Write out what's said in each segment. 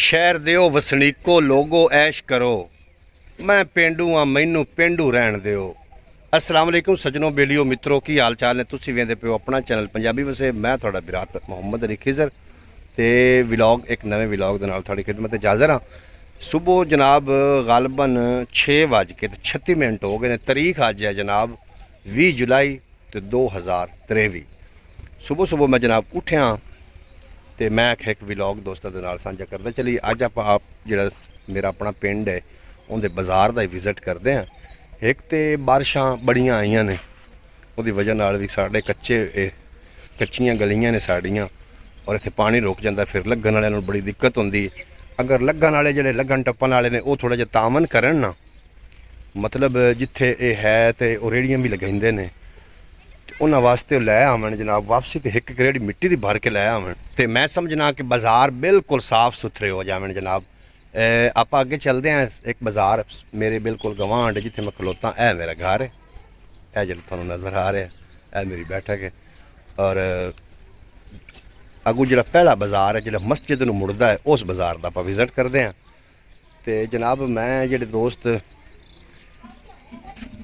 शहर दिओ वसनीको लोगो ऐश करो, मैं पेंडू हाँ मैनू पेंडू रहन दिओ। अस्सलाम वालेकुम सजनों बेलियो मित्रों की हाल चाल ने। तुसीं वेंदे पिओ अपना चैनल पंजाबी वसे। मैं थोड़ा विराट मुहम्मद अली खिजर ते विलॉग एक नवे विलॉग दे नाल थोड़ी खिदमत हाज़र हाँ। सुबह जनाब गालबन 6:36 हो गए ने। तारीख अज है जनाब 20 जुलाई 2023। सुबह सुबह मैं जनाब उठ्या तो मैं एक विलॉग दोस्तों के नाल साझा करदा चली। अज आप जो मेरा अपना पिंड है उनके बाज़ार का विजिट करते हैं। एक तो बारिशां बड़ियां आईयां ने, उसकी वजह नाल भी साढ़े कच्चियां गलियां ने साड़ियां, और इत्थे पानी रुक जाता, फिर लगन वाले नूं बड़ी दिक्कत होंदी। अगर लगन वाले जिहड़े लगन टप्पन वाले ने वो थोड़ा जिहा तामन करन ना, मतलब जिथे ये है तो वो रेहड़ियां भी लगाइंदे ने, उन्होंने वास्ते लै आवन जनाब वापसी तो एक रेहड़ी मिट्टी की भर के लै आवन तो मैं समझना कि बाज़ार बिल्कुल साफ सुथरे हो जावन जनाब। आप अगे चलते हैं। एक बाज़ार मेरे बिल्कुल गवांढ जिथे मैं खलोता, है मेरा घर है, यह जो थोड़ा नज़र आ रहा है, यह मेरी बैठक है। और अगू जो पहला बाज़ार है जो मस्जिद नूं मुड़दा है, उस बाज़ार का आप विजिट करते हैं। तो जनाब मैं जो दोस्त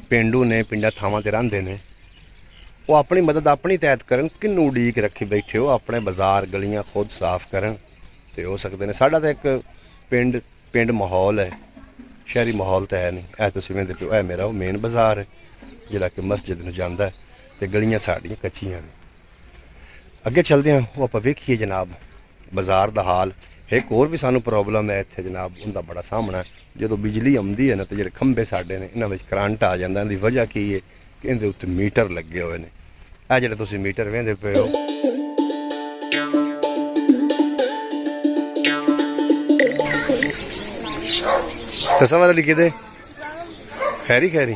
पेंडू ने पिंडा थावां ते रहिंदे ने, वो अपनी मदद अपनी तैयार करन, किन्नू उड़ीक रखी बैठे हो, अपने बाज़ार गलियां खुद साफ करन तो हो सकते हैं। साढ़ा तो एक पिंड माहौल है, शहरी माहौल तो है नहीं। ऐ तुसीं वेंदे पिओ, ऐ मेरा वो मेन बाज़ार है जिहड़ा कि मस्जिद नूं जांदा है ते गलियां साड़ियां कच्चियां ने। अगे चलते हैं, वो आपां वेखीए जनाब बाज़ार का हाल। एक होर भी सानूं प्रॉब्लम है इत्थे जनाब, उनका बड़ा सामना है। जो बिजली आउंदी है ना तो जिहड़े खंबे साडे ने इन्हां विच करंट आ जांदा, इहदी वजह की है कि इहदे उत्ते मीटर लगे हुए ने। आ जिहड़े तुसीं मीटर वेंदे पे हो, तस्वर लिखे दे खैरी खैरी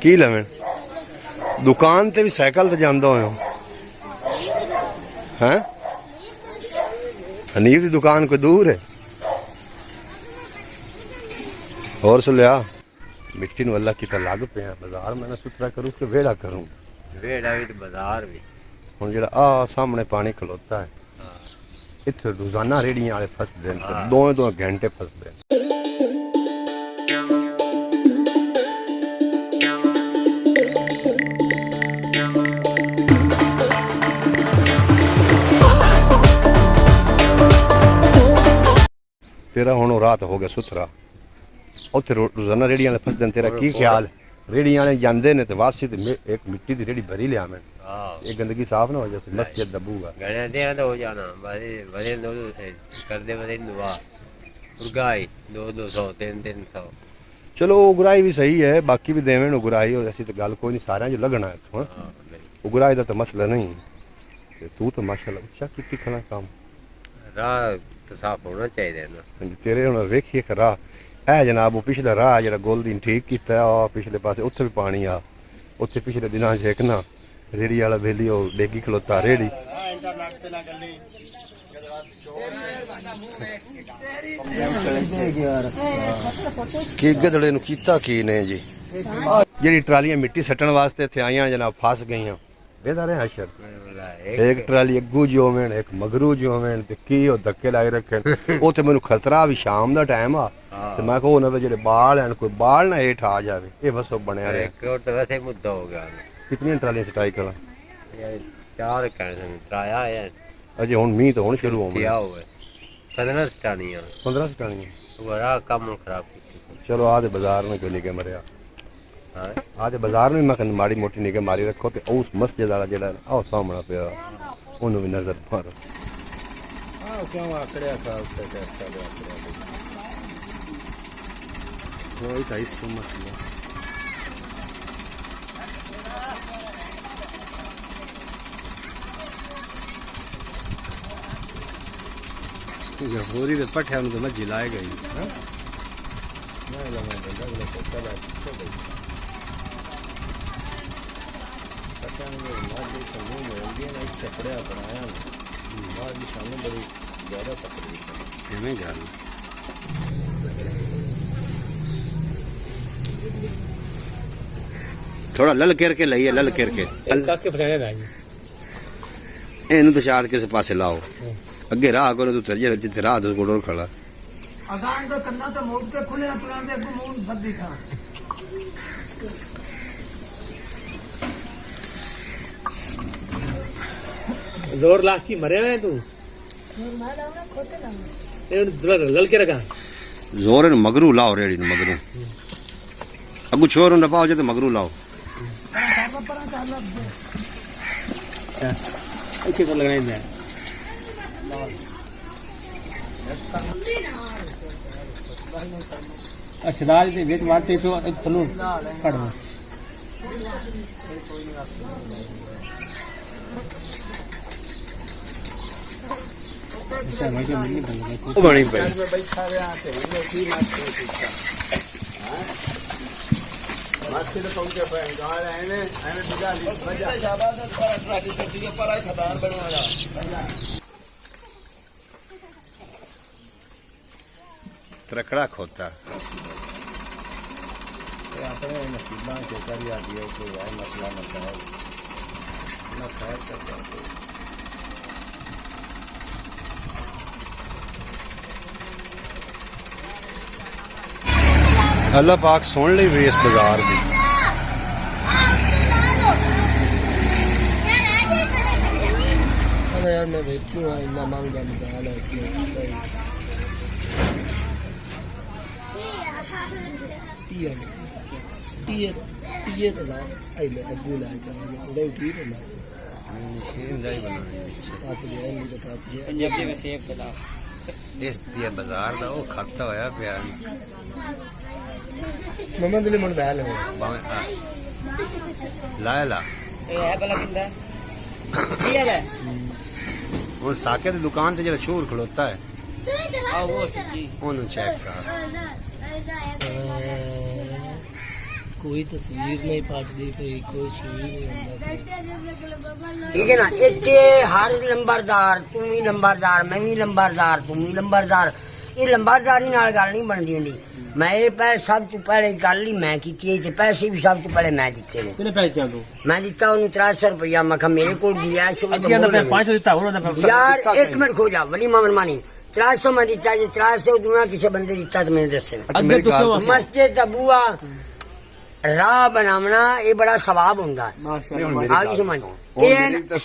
की लवें दुकान ते भी साइकिल ते जांदा हो हैं। हनीफ की दुकान कोई दूर है। और सुलिया मिट्टी नूं अल्लाह की लग पे बाजार मैं सुथरा करूँ कि वेड़ा करूँ। वेड़ा भी तो बाजार भी हुण जिहड़ा आ सामने पानी खलोता है, इत्थे रोजाना रेहड़ियां वाले फसदे ने, दो घंटे फसदे ने। तेरा हुण रात हो गया सुथरा, उत्थे रोजाना रेहड़ियां वाले फसदे ने। तेरा की ख्याल? रेहड़ियां वाले जांदे ने तो वापसी ते एक मिट्टी की रेहड़ी भरी लिया मैं, ये गंदगी साफ ना हो जाए, मस्जिद दबूगा घने देर तो हो जाना बड़े दो कर दे बड़े दुआ उर्गाई 200 300। चलो उगराई भी सही है, बाकी भी देवें उगराई हो, ऐसी तो गल कोई नहीं, सारे जो लगना है इत्थों उगराई का तो मसला नहीं। तू तो माशाल्लाह अच्छा की खना काम, राह तो साफ होना चाहिए ना। तेरे हुण वेखिए राह है जनाब, वो पिछला राह जो गोलदीन ठीक किया, पिछले पासे उत्थे भी पानी आ, उत्थे पिछले दिनों एक ना रेहड़ी वाला बेली वो डेगी खलोता रेहड़ी। की गदड़े नूं कीता की ने जी, जी ट्रालियां मिट्टी सट्टन वास्ते इत्थे आईयां जनाब फस गई बेदारे हशर। एक ट्राली अग्गू जो होवेन, एक मगरू जो होवेन, ते की ओ धक्के लाई रखे। उत्थे मैनूं खतरा भी शाम दा टाइम आ ते मैं कहो ना जेहड़े बाल हैं कोई बाल ना हेठ आ जावे, ये वसो बनया रहे। एक तो वैसे मुद्दा हो गया। कितनी ट्रालियां सटाई करा? 4 कहने ट्राया है अजे हुण मींह तो हुण शुरू हो क्या हुआ 15 स्टानियां 15 सटानियां। वो राह काम खराब की। चलो आधे बाजार में क्यों निके मरिया, आधे बाजार में मैं माड़ी मोटी निके मारी रखो तो उस मस्जिद वाला जेड़ा आओ सामना पे उन्होंने भी नजर मारो। वही था इस मसला। गफूरी दे पट्ठे तो मैं जिलाए गई थोड़ा लल केर के लइए, लल केर के इनू तो शायद किसी पासे लाओ, ਅੱਗੇ ਰਾਹ ਕੋਲ ਤੂੰ ਤੇਰੇ ਜਿੱਥੇ ਰਾਹ ਦੋ ਕੋਲ ਖੜਾ अगान तो करना तो मोड़ के खुले पुरान दे को मोड़ बद्दी था जोर लाख की मरे हुए हैं तू लल के रखा ਜ਼ੋਰ ਇਹਨੂੰ ਮਗਰੂ ਲਾਓ ਰੇੜੀ ਨੂੰ ਮਗਰੂ ਅੱਗੂ ਛੋਰ ਨੂੰ ਨਾ ਪਾਓ ਜੇ ਤੇ ਮਗਰੂ ਲਾਓ अच्छे को लगाए मैं अच्छा दाल दे वेट मारते तो तनु पड़ अच्छा भाई मिलनी पड़ेगी ਉਹ ਬਣੀ ਪਈ बैठा रहा थे ये की मत मास्टर तो पहुंचे पे गाल आने आने बिगा ली बजा शाबाश पर ट्रैक से ये पर आई खदान बनवाया ਤਰਕੜਾ ਖੋਤਾ अपने नसीबां के करिया दिए कोई है मसला न है न खैर करता ਅੱਲਾ ਪਾਕ ਸੁਣ ਲਈ ਵੇ ਇਸ ਬਾਜ਼ਾਰ ਦੀ अरे यार मैं बेचूं इतना मांग जा निकाल है कि टीए तो ला आई ले अगू ला जाएंगे तो दे ठीक है ना आप ये नहीं तो आप ये पंजाबी में सेब चला ਇਸ ਦੀ ਬਾਜ਼ਾਰ ਦਾ ਉਹ ਖਾਤਾ ਹੋਇਆ ਪਿਆ मम्मा दिले मन दाल है ਭਾਵੇਂ ਲਾਇਲਾ ए है भला किंदा ठीक है ਹੁਣ ਸਾਕੇ ਦੀ ਦੁਕਾਨ ਤੇ ਜਿਹੜਾ ਸ਼ੋਰ ਖਲੋਤਾ ਹੈ हां वो सच्ची ਉਹਨੂੰ ਚੈੱਕ ਕਰ कोई तस्वीर नहीं पाटदी पे कोई चीज नहीं होता ठीक है ना इतने हर लंबरदार तू भी लंबरदार मैं भी लंबरदार तू भी लंबरदार ये लंबरदारी नाल गल नहीं बनदी हुंदी मैं ये पैसे सब तो पहले गल ही मैं की ते पैसे भी सब तो पहले मैं दिते ने कितने पैसे दिया तू मैं दिता उन्हें 300 रुपया मैं कहा मेरे को गुंजाइश हो अगिया ना 500 देता हो ना यार एक मिनट खो जा वली मामन मानी 300 मैं दिता जे 300 दूना किसी बंदे दिता तो मैंने दसे अगे तो क्यों मस्जिद अबूआ राह बनावना ये बड़ा सवाब हुंदा है माशाल्लाह ਆਗੀ ਸਮਝ ਇਹ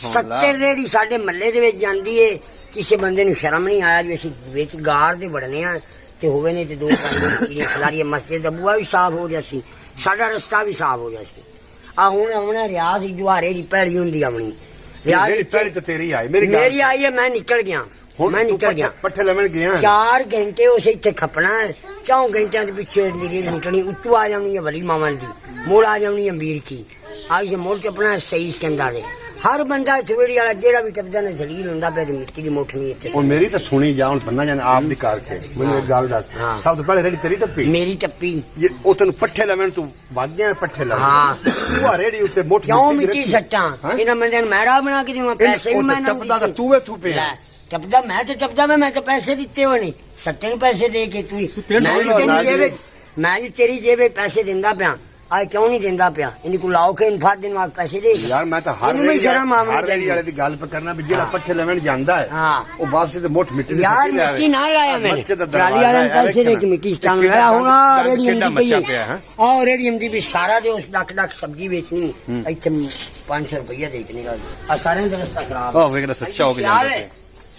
70 ਰੇੜੀ ਸਾਡੇ ਮੱਲੇ ਦੇ ਵਿੱਚ ਜਾਂਦੀ ਏ ਕਿਸੇ ਬੰਦੇ ਨੂੰ ਸ਼ਰਮ ਨਹੀਂ ਆਇਆ ਵੀ ਅਸੀਂ ਵਿੱਚ ਗਾਰ ਦੇ ਵੜਨੇ ਆ ਤੇ ਹੋਵੇ ਨੇ ਤੇ ਦੋ ਪੰਜ ਖਿਲਾਰੀ ਮਸਜਿਦ ਦਾ ਬੂਆ ਵੀ ਸਾਫ਼ ਹੋ ਗਿਆ ਸੀ ਸਾਡਾ ਰਸਤਾ ਵੀ ਸਾਫ਼ ਹੋ ਗਿਆ ਸੀ ਆ ਹੁਣ ਆਪਣਾ ਰਿਆਜ਼ ਦੀ ਜੁਹਾਰੇ ਦੀ ਪਹਿਲੀ ਹੁੰਦੀ ਆਪਣੀ ਰਿਆਜ਼ ਜਿਹੜੀ ਪਹਿਲੀ ਤੇ ਤੇਰੀ ਆਈ ਮੇਰੀ ਮੇਰੀ ਆਈ ਹੈ ਮੈਂ ਨਿਕਲ ਗਿਆ ਮੈਂ ਨਿਕਲ ਗਿਆ ਪੱਠੇ ਲੈਣ ਗਿਆ 4 ਘੰਟੇ ਉਸ ਇੱਥੇ ਖਪਣਾ 4 ਘੰਟਿਆਂ ਦੇ ਪਿੱਛੇ ਨੀਰੀ ਨਿਕਲਣੀ ਉੱਤੋਂ ਆ ਜਾਣੀ ਹੈ ਵਲੀ ਮਾਮਨ ਦੀ ਮੋੜ ਆ ਜਾਣੀ ਹੈ ਅਮੀਰ ਕੀ आज मोड़ चपना सही कहता है हर बंदा थोड़ी वाला जेड़ा भी टपदा ने जलील हुंदा पे मिट्टी दी मुठ नहीं इत्थे ਹੁਣ ਮੇਰੀ ਤਾਂ ਸੁਣੀ ਜਾ ਹੁਣ ਪੰਨਾ ਜਾਨ ਆਪ ਦੀ ਕਾਰ ਕੇ ਮੈਨੂੰ ਇੱਕ ਗੱਲ ਦੱਸ ਹਾਂ। ਸਭ ਤੋਂ ਪਹਿਲੇ ਰੇੜੀ ਤੇਰੀ ਟੱਪੀ मेरी टप्पी ਉਹ ਤੈਨੂੰ ਪੱਠੇ ਲੈਣ ਤੂੰ ਵਗ ਗਿਆ ਪੱਠੇ ਲੈਣ ਹਾਂ। ਤੂੰ ਆ ਰੇੜੀ ਉੱਤੇ ਮੋਠ क्यों मिट्टी सट्टा इना बंदे ने मेरा बना के दूंगा पैसे भी मैं ਟੱਪਦਾ ਤਾਂ ਤੂੰ ਵੇ ਤੂੰ ਪਿਆ टपदा मैं तो पैसे दिते हो नहीं सट्टे ने पैसे दे के तू मैं भी तेरी जेब पैसे दिंदा पिया आज क्यों नहीं दिंदा पिया इन्हीं को लाओ के इन्फाद दिन बाद पैसे दे ਯਾਰ ਮੈਂ ਤਾਂ ਹਰ ਰੇੜੀ ਵਾਲੇ ਦੀ ਗੱਲ ਕਰਨਾ ਵੀ ਜਿਹੜਾ ਪੱਠੇ ਲੈਣ ਜਾਂਦਾ ਹੈ ਹਾਂ। ਉਹ ਵਾਪਸ ਤੇ ਮੋਠ ਮਿੱਟੀ ਦੀ यार मिट्टी ना लाया मैंने ट्राली वाले ने पैसे दे के मिट्टी स्टाम लाया होना रेडी हम दी पई है और रेडी हम दी भी सारा दे उस डक डक सब्जी बेचनी इथे 500 रुपया दे के निकाल आ सारे ਦਾ ਰਸਤਾ ਖਰਾਬ ਉਹ ਵੇਖਦਾ ਸੱਚਾ ਹੋ ਕੇ ਜਾਂਦਾ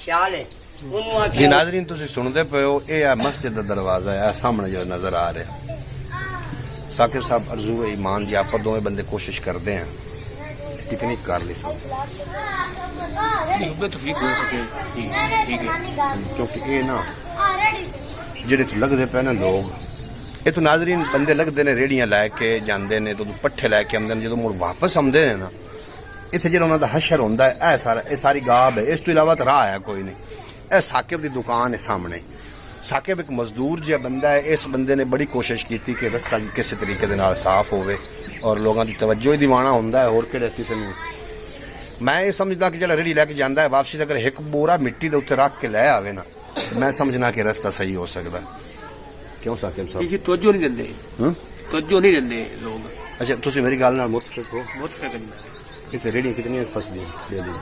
ਖਿਆਲ ਹੈ ਉਹਨੂੰ ਆ ਜੀ ਨਾਜ਼ਰੀਨ ਤੁਸੀਂ ਸੁਣਦੇ ਪਏ ਹੋ ਇਹ ਆ ਮਸਜਿਦ ਦਾ ਦਰਵਾਜ਼ਾ ਹੈ ਸਾਹਮਣੇ ਜੋ ਨਜ਼ਰ ਆ ਰਿਹਾ साकिब साहब अर्जू है ईमान जी आप दोनों बंदे कोशिश करते हैं कितनी कर ली सब क्योंकि ये ना जेडे तो लगते पे ना लोग ये तो नाजरीन बंदे लगते ने रेहड़ियां लैके जाते हैं तो पट्ठे लैके आते हैं जो मुड़ वापस आते हैं ना इतने जो उन्होंने हशर होंगे ये सारी गाब है इस तो इलावा तो राह है कोई नहीं यह साकिब की दुकान है सामने साकिब एक मजदूर जो बंदा है इस बंदे ने बड़ी कोशिश की कि रस्ता किसी तरीके दे नाल साफ होवे और लोगों की तवज्जो ही दीवाना होंदा है और किहड़े किसी नूं मैं ये समझदा कि जिहड़ा रेहड़ी लैके जांदा है वापसी अगर एक बोरा मिट्टी दे उत्ते रख के लै आवे ना मैं समझना कि रास्ता सही हो सकदा क्यों साकिब साहब जी तवज्जो नहीं देंदे तवज्जो नहीं देंदे लोग अच्छा तुसीं मेरी गल नाल मुतफिक हो बहुत फर्क है इत्थे रेहड़ियां कितनियां फसदियां डेली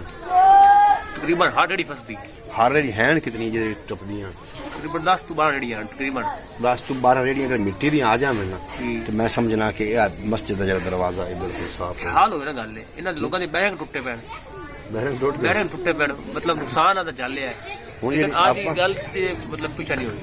ਤਕਰੀਬਨ 60 ਰੇੜੀ ਫਸਦੀ ਹਰ ਰੇੜੀ ਹੈਣ ਕਿਤਨੀ ਜਿਹੜੇ ਟੱਪਦੀਆਂ ਤਕਰੀਬਨ 10 ਤੋਂ 12 ਰੇੜੀਆਂ ਹਨ ਤਕਰੀਬਨ 10 ਤੋਂ 12 ਰੇੜੀਆਂ ਅਗਰ ਮਿੱਟੀ ਦੀਆਂ ਆ ਜਾਣ ਨਾ ਹੂੰ। ਤੇ ਮੈਂ ਸਮਝਣਾ ਕਿ ਇਹ ਮਸਜਿਦ ਦਾ ਜਿਹੜਾ ਦਰਵਾਜ਼ਾ ਹੈ ਬਿਲਕੁਲ ਸਾਫ਼ ਹੈ। ਹਾਲ ਹੋਵੇ ਨਾ ਗੱਲ ਇਹਨਾਂ ਦੇ ਲੋਕਾਂ ਦੇ ਬੈਂਕ ਟੁੱਟੇ ਪੈਣ ਬਹਿਰਮ ਟੁੱਟ ਗਿਆ ਬੈਂਕ ਟੁੱਟੇ ਪੈਣ ਮਤਲਬ ਨੁਕਸਾਨ ਆਦਾ ਚੱਲਿਆ ਹੁਣ ਲੇਕਿਨ ਜਿਹੜੀ ਆਹ ਦੀ ਆਪਾਂ- ਗੱਲ ਤੇ ਮਤਲਬ ਪਿੱਛਾ ਨਹੀਂ ਹੋਈ